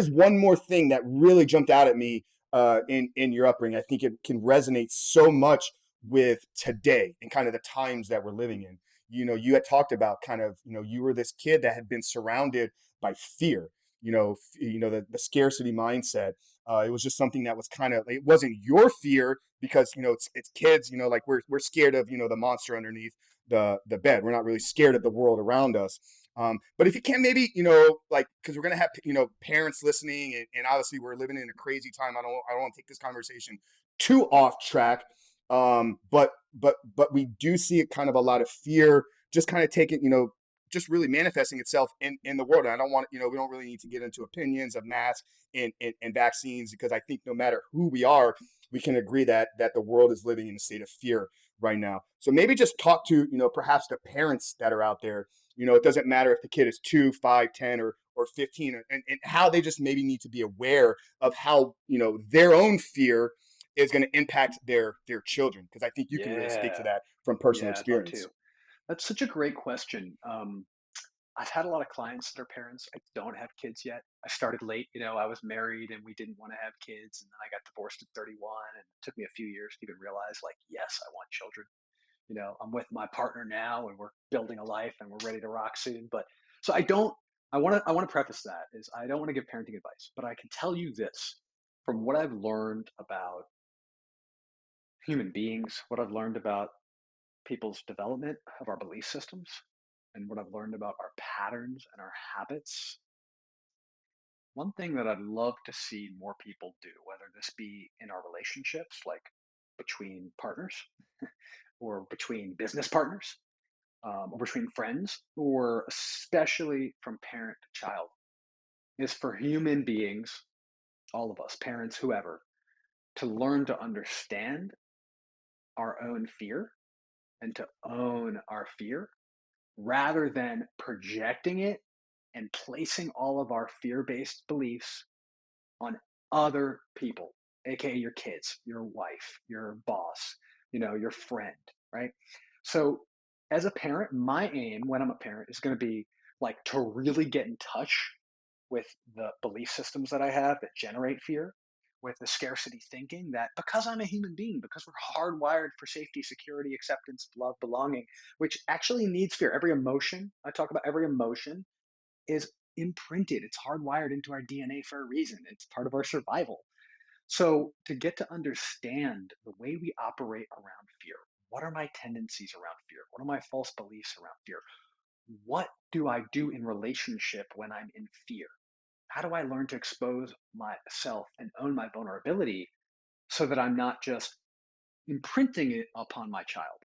there's one more thing that really jumped out at me in your upbringing. I think it can resonate so much with today and kind of the times that we're living in. You had talked about kind of, you were this kid that had been surrounded by fear. The scarcity mindset. It was just something that was kind of, it wasn't your fear because it's kids. Like we're scared of the monster underneath the bed. We're not really scared of the world around us. But if you can maybe, like, because we're gonna have parents listening, and obviously we're living in a crazy time. I don't want to take this conversation too off track. But we do see it kind of a lot of fear, just kind of taking, just really manifesting itself in the world. And I don't want, we don't really need to get into opinions of masks and vaccines, because I think no matter who we are, we can agree that the world is living in a state of fear right now. So maybe just talk to, perhaps the parents that are out there. It doesn't matter if the kid is 2, 5, 10, or 15, and how they just maybe need to be aware of how, their own fear is going to impact their children. Because I think you can really speak to Yeah. that from personal Yeah, I'd love experience. to. That's such a great question. I've had a lot of clients that are parents. I don't have kids yet. I started late. I was married and we didn't want to have kids. And then I got divorced at 31. And it took me a few years to even realize, like, yes, I want children. I'm with my partner now and we're building a life and we're ready to rock soon. But so I want to preface that is I don't want to give parenting advice, but I can tell you this from what I've learned about human beings, what I've learned about people's development of our belief systems, and what I've learned about our patterns and our habits. One thing that I'd love to see more people do, whether this be in our relationships, like between partners or between business partners, or between friends, or especially from parent to child, is for human beings, all of us, parents, whoever, to learn to understand our own fear and to own our fear rather than projecting it and placing all of our fear based beliefs on other people, aka your kids, your wife, your boss, your friend, right? So, as a parent, my aim when I'm a parent is going to be like to really get in touch with the belief systems that I have that generate fear, with the scarcity thinking that because I'm a human being, because we're hardwired for safety, security, acceptance, love, belonging, which actually needs fear. Every emotion, I talk about every emotion is imprinted, it's hardwired into our DNA for a reason. It's part of our survival. So, to get to understand the way we operate around fear, what are my tendencies around fear? What are my false beliefs around fear? What do I do in relationship when I'm in fear? How do I learn to expose myself and own my vulnerability so that I'm not just imprinting it upon my child?